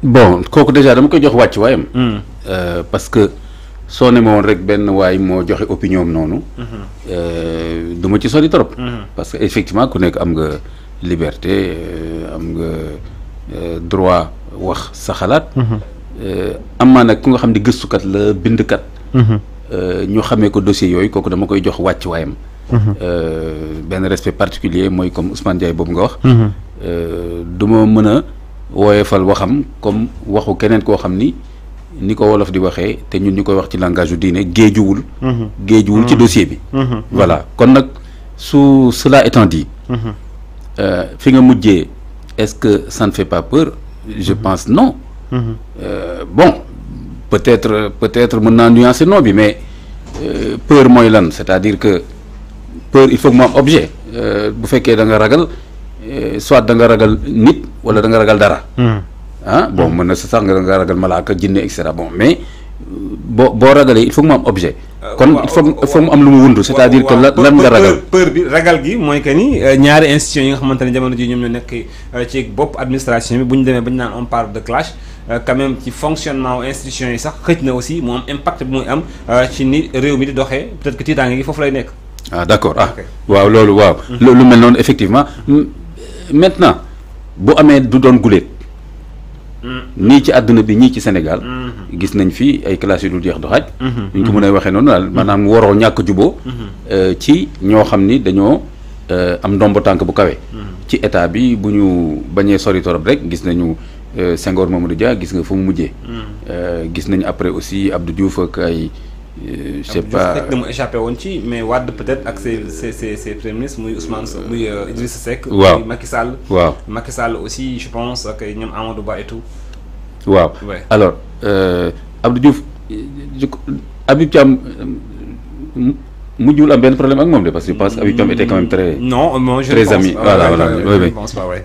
bon kooku déjà dama koy jox wàcc waayam. Parce que soo ne ma woon rek benn waay moo joxe opinion am noonu. du ma ci sori trop. parce que effectivement ku nekk am nga liberté am nga droit wax sa xalaat. am maa nag ku nga xam ne gëstukat la bindkat. ñu xamee ko dossier yooyu kooku dama koy jox wàcc waayam. benn respect particulier mooy comme Ousmane Ndiaye boobu nga wax. du ma mën a woyefal waxam comme waxu keneen koo xam ni ko wolof di waxee te ñun ñu koy wax ci langage yu diine géejuwul. géejuwul ci dossier bi. voilà kon nag su cela étant dit. fi nga mujjee est-ce que ça ne fait pas peur. Je pense non. Bon peut-être mën naa nuancer non bi mais peur mooy lan c'est-à-dire que peur il faut que mu am objet bu fekkee da nga ragal soit da nga ragal nit wala da nga ragal dara. Bon mën na sax nga ragal malaaka jinne et cetera bon mais boo ragalee il faut que mu am objet. kon il faut mu am lu mu wundu c'est-à-dire que lan nga ragal. peur bi ragal gi mooy que ni ñaari institutions yi nga xamante ne jamono ji ñoom ñoo nekk ci bopp administration bi bu ñu demee ba ñu naan on parle de clash quand même ci fonctionnement institutions yi sax xëj na aussi mu am impact bi muy am ci ni réew mi di doxee peut-être que tiitaange gi foofu lay nekk. D'accord waaw loolu waaw. lu mel noonu effectivement maintenant bu amee du doon guléet. nii ci àdduna bi ñii ci Sénégal. gis nañ fi ay classes yu dul jeex doxaaj. ñu ko mën a waxee noonu daal maanaam waroo ñàkk juboo ci ñoo xam ni dañoo am ndombo tànk bu kawe. ci état bi bu ñu bañee sori torop rek gis nañu Senghor Mamadou Dia gis nga fu mu mujjee. gis nañu après aussi Abdou Diouf ak ay. Je sais pas Abdou Diouf mu échappé woon ci mais Wade peut-être ak ses premiers ministres muy Ousmane muy Idrissa Seck. waaw muy Macky Sall. waaw Macky Sall aussi je pense ak ñoom Amadou Ba et tout. waaw alors Abdou Diouf Habib Thiam mujjul am benn problème ak moom de parce que je pense que Habib Thiam était quand même très. non moi je très ami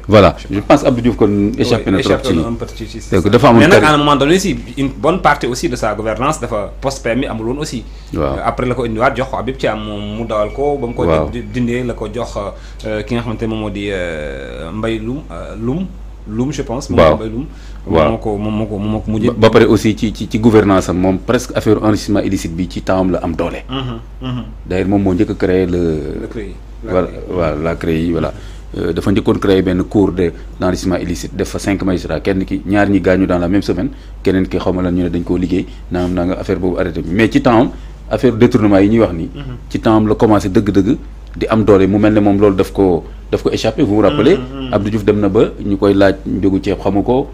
voilà je pense Abdou Diouf kon échappé na trop ci. donc dafa amul mais nag à un moment donné aussi une bonne partie aussi de sa gouvernance dafa post-PM amul woon aussi. waaw après la ko indiwaat jox ko Habib Thiam moom mu dawal ko. ba mu ko dindee la ko jox ki nga xamante ne moom moo di Mbaye Loum je pense. waaw Mbaye Loum. waaw moo ko mujjee. ba pare aussi ci gouvernance am moom presque affaire enrichissement illicite bi ci temps am la am doole. d'ailleurs moom moo njëkk a créé le CREI. voilà la CREI voilà. dafa njëkkoon créé benn cour de l'enrichissement illicite def fa 5 magistrats kenn ki ñaar ñi gaañu dans la même semaine keneen ki xaw ma lan ñu ne dañ koo liggéey naa nga affaire boobu arrêté bi mais ci temps am affaire détournement yi ñuy wax nii. ci temps am la commencé dëgg-dëgg di am doole mu mel ne moom loolu daf ko échappé vous vous rappelez. Abdou Diouf dem na ba ñu koy laaj njógu ceeb xamu ko.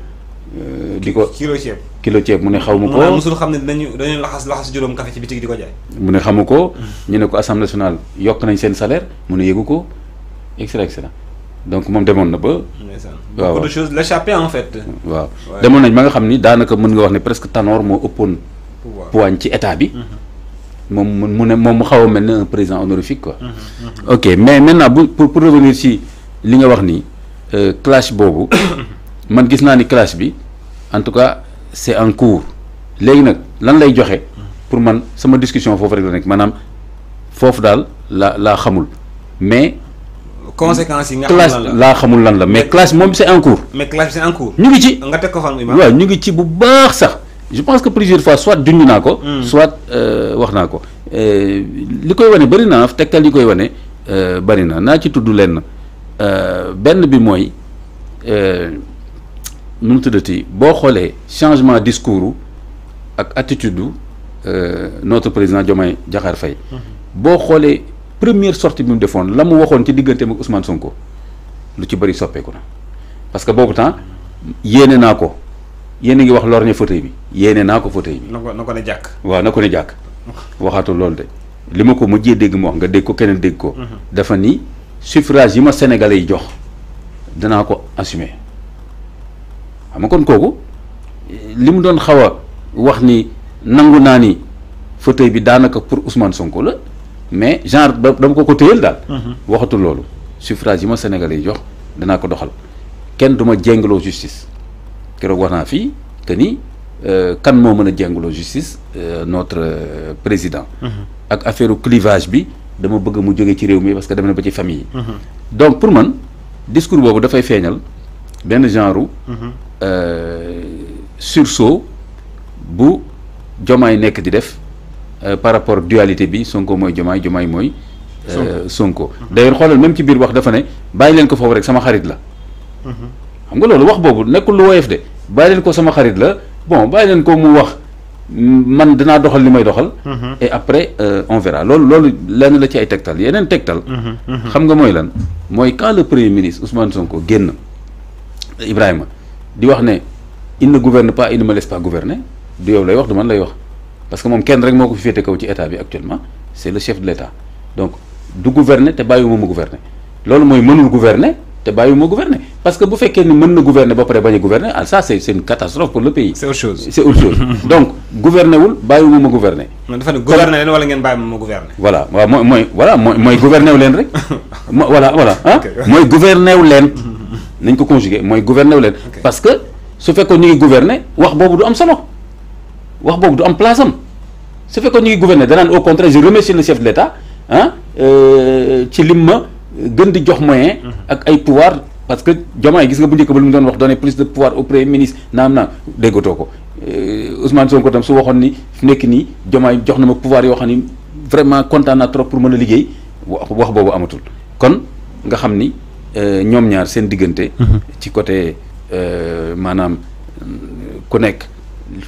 di ko kilo ceeb mu ne xaw ma ko musul xam ne dañu laxas juróom café ci bitig di ko jaay. mu ne xamu ko ñu ne ko assemblée nationale yokk nañ seen salaire mu ne yëgu ko et cetera donc moom demoon na ba. waaw beaucoup de choses l'échappé en fait. waaw demoon nañ ma nga xam ni daanaka mën nga wax ne presque Tanor moo ëppoon. poigne ci état bi. moom mu xaw a mel ne un président honorifique quoi. ok mais maintenant pour revenir ci li nga wax nii clash boobu man gis naa ni clash bi en tout cas c'est en cours léegi nag lan lay joxe pour man sama discussion foofu rek la nekk maanaam foofu daal laa xamul mais. conséquences yi nga xam lan la laa xamul lan la mais clash moom c'est en cours. mais clash c'est en cours. ñu ngi ci nga teg ko fan. waaw ñu ngi ci bu baax sax. je pense que plusieurs fois soit junj naa ko. soit wax naa ko li koy wane bëri na tegtal yi koy wane bëri na naa ci tudd lenn benn bi mooy nu mu tuddati boo xoolee changement discours ak attitude notre président Diomaye Diakhar Faye. boo xoolee première sortie bi mu defoon la mu waxoon ci digganteem ak Ousmane Sonko lu ci bëri soppeeku na parce que boobu temps yéene naa ko. yéen a ngi wax lorñe fauteuil bi yéene naa ko fauteuil bi. na ko ne jàkk. waaw na ko ne jàkk waxaatul loolu de li ma ko mujjee dégg mu wax nga dégg ko keneen dégg ko. dafa ni suffrage yi ma sénégalais yi jox danaa ko assumer xam nga kon kooku li mu doon xaw a wax ni nangu naa ni fauteuil bi daanaka pour Ousmane Sonko la mais genre dama ko téyel daal. waxatul loolu suffrage yi ma sénégalais yi jox danaa ko doxal kenn du ma jéngaloo justice. keroog wax naa fii que ni kan moo mën a jàngaloo justice notre président. ak affaire clivage bi dama bëgg mu jóge ci réew mi parce que dem na ba ci famille yi. donc pour man discours boobu dafay feeñal benn genre sursaut bu Diomaye nekk di def par rapport dualité bi Sonko mooy Diomaye Diomaye mooy Sonko d'ailleurs xoolal même ci biir wax dafa ne bàyyi leen ko foofu rek sama xarit la xam nga loolu wax boobu nekkul lu woyof de bàyyi leen ko sama xarit la bon bàyyi leen ko mu wax man dinaa doxal li may doxal et après on verra loolu lenn la ci ay tegtal yeneen tegtal xam nga mooy lan mooy quand le premier ministre Ousmane Sonko génn Ibrahima di wax ne il ne gouverne pas il ne me laisse pas gouverner du yow lay wax du man lay wax parce que moom kenn rek moo ko fi féete kaw ci état bi actuellement c'est le chef de l'état donc du gouverner te bàyyiwuma ma gouverner loolu mooy mënul gouverner te bàyyiwuma gouverner parce que bu fekkee ni mën na gouverner ba pare bañ a gouverner ah ça c'est une catastrophe pour le pays. c'est autre chose donc gouverner wul bàyyiwuma ma gouverner. man dafa ne gouverner leen wala ngeen bàyyi ma gouverner. voilà waaw mooy gouverner wu leen rek voilà ah mooy gouverner wu leen nañ ko conjuguer mooy gouverner wu leen parce que su fekkoon ñu ngi gouverner wax boobu du am solo wax boobu du am place am su fekkoon ñu ngi gouverner danaan au contraire je remercie le chef de l'État ci lim ma gën di jox moyen ak ay pouvoir parce que Diomaye gis nga bu njëkk ba lu mu doon wax donner plus de pouvoir au premier ministre naam déggatoo ko Ousmane Sonko tam su waxoon ni fi nekk nii Diomaye jox na ma pouvoir yoo xam ni vraiment kontaan naa trop pour mën a liggéey wax boobu amatul kon nga xam ni ñoom ñaar seen diggante ci côté maanaam ku nekk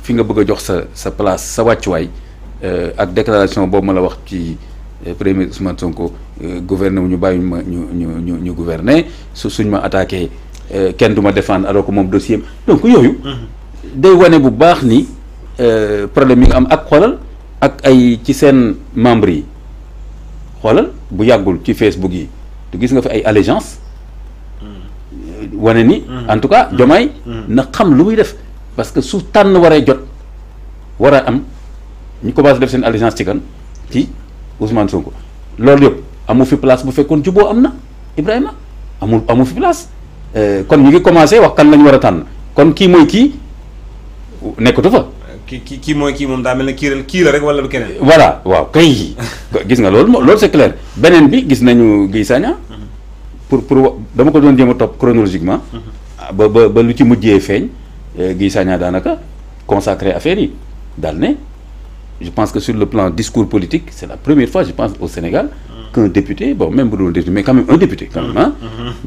fi nga bëgg a jox sa place sa wàccuwaay ak déclaration boobu ma la wax ci premier Ousmane Sonko gouverner wu ñu bàyyi ma ñu gouverner suñ ma attaqué kenn du ma défendre alors que moom dossier donc yooyu day wane bu baax ni problème yi nga am ak xoolal ak ay ci seen membres yi xoolal bu yàggul ci Facebook yi du gis nga fi ay allégeance wane ni en tout cas Diomaye na xam lu muy def parce que su tànn waree jot war a am ñu commencé def seen allégeance ci kan ci Ousmane Sonko loolu yëpp amu fi place bu fekkoon juboo am na Ibrahima amu fi place kon ñu ngi commencé wax kan lañ war a tànn kon kii mooy kii nekkatu fa. kii mooy kii moom daa mel ne kii la rek wala du keneen. voilà waaw kay gis nga loolu c'est clair beneen bi gis nañu Guy Sagna pour dama ko doon jéem a topp chronologiquement ba lu ci mujjee feeñ Guy Sagna daanaka consacré affaire yi daal ne. Je pense que sur le plan discours politique, c'est la première fois, je pense, au Sénégal, qu'un député, bon, même pour député, mais quand même un député, quand même,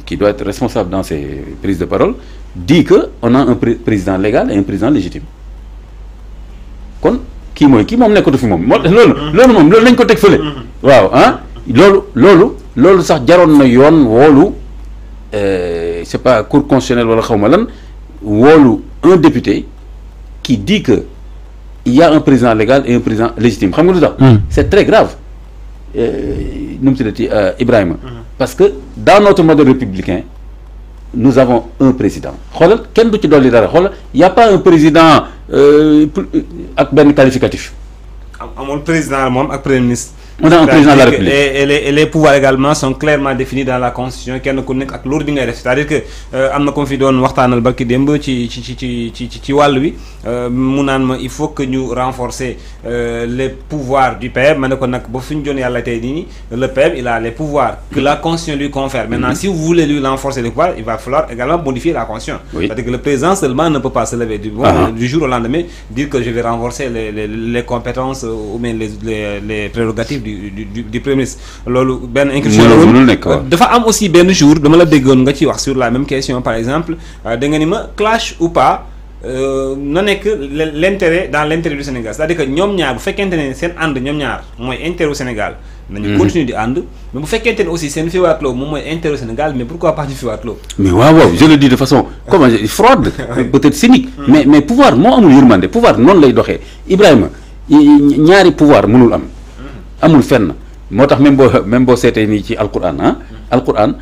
qui doit être responsable dans ses prises de parole, dit qu'on a un président légal et un président légitime. Kon kii moom nekkatu fi moom loolu lañ ko teg fële. waaw loolu sax jaroon na yoon woolu c'est pas cour constitutionnelle wala xaw ma lan woolu un député qui dit que il y a un président légal et un président légitime xam nga lu tax c'est très grave nu mu tuddati Ibrahima parce que dans notre modèle républicain nous avons un président xoolal kenn du ci dolli dara xoolal y a pas un président ak benn qualificatif amul président moom ak premier ministre. On a un président de la République et les pouvoirs également sont clairement définis dans la constitution kenn ku nekk ak loolu bi ngay def c'est-à-dire que am na ko fi doon waxtaanal barki démb ci wàll wi mu naan ma il faut que ñu renforcer les pouvoirs du PM ma ne ko nag ba fi ñu doon yàlla tey nii le PM il a les pouvoirs que la constitution lui confère maintenant si vous voulez lui renforcer les pouvoirs il va falloir également modifier la constitution. C'est-à-dire que le président seulement ne peut pas se lever du jour au lendemain dire que je vais renforcer les compétences ou bien les prérogatives du premier ministre loolu benn incursion dafa am aussi benn jour dama la déggoon nga ci wax sur la même question par exemple da nga ni ma clash ou pas na nekk l'intérêt dans l'intérêt du Sénégal c'est-à-dire que ñoom ñaar bu fekkente ne seen ànd ñoom ñaar mooy intérêt au Sénégal nañu continuer di ànd mais bu fekkente ne aussi seen fiwaatloo moom mooy intérêt au Sénégal mais pourquoi pas ñu fiwaatloo mais waaw je le dis de façon comment fraude peut-être cynique mais pouvoir moo amul yërmande pouvoir noonu lay doxee Ibrahima ñaari pouvoir mënul am amul fenn moo tax même boo seetee nii ci alquran alquran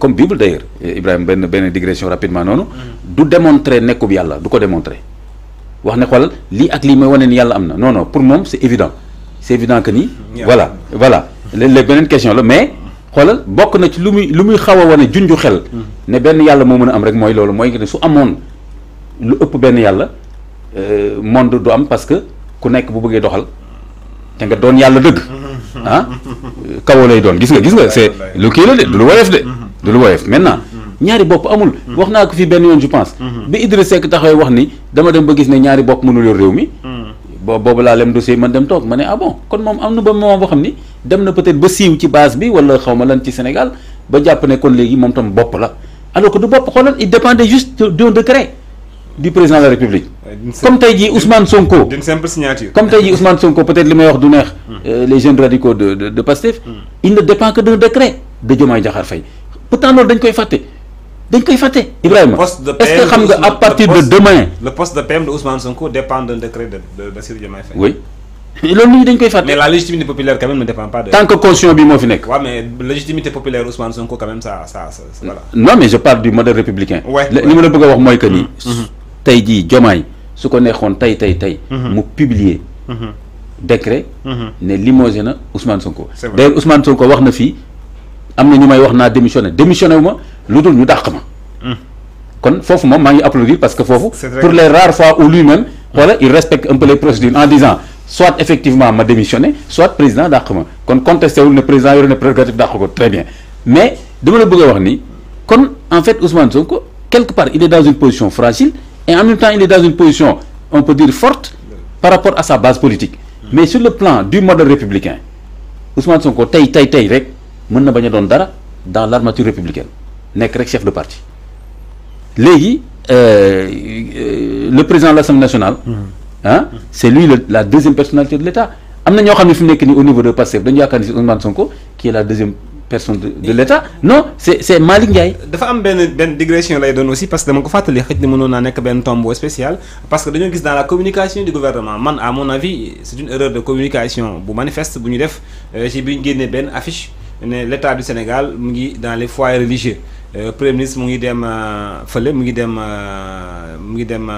comme Bible d'ailleurs Ibrahima benn digression rapidement noonu du démontrer nekkub yàlla du ko démontrer wax ne xoolal lii ak lii mooy wane ni yàlla am na non pour moom c'est évident que ni voilà léeg beneen question la mais xoolal bokk na ci lu muy xaw a wane junju xel ne benn yàlla moo mën a am rek mooy loolu mooy ne su amoon lu ëpp benn yàlla monde du am parce que ku nekk bu bëggee doxal te nga doon yàlla dëgg kawoo lay doon gis nga c'est lu kii la de du lu woyof maintenant ñaari bopp amul. wax naa ko fii benn yoon je pense. bi Idriss Seck taxawee wax ni dama dem ba gis ne ñaari bopp mënul yor réew mi. boobu laa lem dossier man dem toog ma ne ah bon kon moom am na ba moment boo xam ni dem na peut-être ba siiw ci base bi wala xaw ma lan ci Sénégal ba jàpp ne kon léegi moom tam bopp la alors que du bopp xoolal il dépendait juste d'un décret du président de la République. comme tey jii Ousmane Sonko. d'une simple signature. comme tey jii Ousmane Sonko peut-être li may wax du neex. les jeunes radicaux de Pastef. il ne dépend que d'un décret de Diomaye Diakhar Faye pourtant loolu dañ koy fàtte. Ibrahima est-ce que xam nga à partir de demain. le poste de PM de Ousmane Sonko dépend d'un décret de Bassirou Diomaye Faye. oui loolu nit ñi dañ koy fàtte. mais la légitimité populaire quand même ne dépend pas de. tant que constitution bi moo fi nekk. waaw mais légitimité populaire Ousmane Sonko quand même ça voilà. non mais je parle du modèle républicain. li ma la bëgg a wax mooy que ni. tey jii Diomaye su ko neexoon tey. mu publier. décret. ne limogé na Ousmane Sonko. d'ailleurs Ousmane Sonko wax na fii. am na ñu may wax naa démissionné wu ma lu dul ñu dàq ma. kon foofu moom maa ngi applaudir parce que foofu. pour les rares fois où lui-même. voilà il respecte un peu les procédures en disant soit effectivement ma démissionné soit président dàq ma kon contesté wul ne président yore na prérogative dàq ko très bien mais dama la bëgg a wax ni kon en fait Ousmane Sonko quelque part il est dans une position fragile et en même temps il est dans une position on peut dire forte par rapport à sa base politique. mais sur le plan du modèle républicain Ousmane Sonko tey rek. mën na bañ a doon dara dans l'armature républicaine nekk rek chef de parti léegi le président de l'Assemblée nationale c'est lui la deuxième personnalité de l'État am na ñoo xam ne fi mu nekk nii au niveau de Pastef dañu yaakaar ni Ousmane Sonko qui est la deuxième personne de l'État non c'est Malick Ndiaye. dafa am benn digression lay doon aussi parce que dama ko fàttali xëj na mënoon naa nekk benn tombeau spécial parce que dañoo gis dans la communication du gouvernement man à mon avis c'est une erreur de communication bu manifeste bu ñu def ci bi ñu génnee benn affiche. ne l'État du Sénégal mu ngi dans les foyers religieux premier ministre mu ngi dem fële mu ngi dem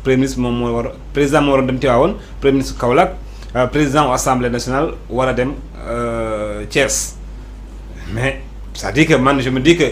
premier ministre moom moo war président moo war a dem Tivaouane premier ministre Kaolack président u Assemblée nationale war a dem Thiès mais c'est-à-dire que man je me dis que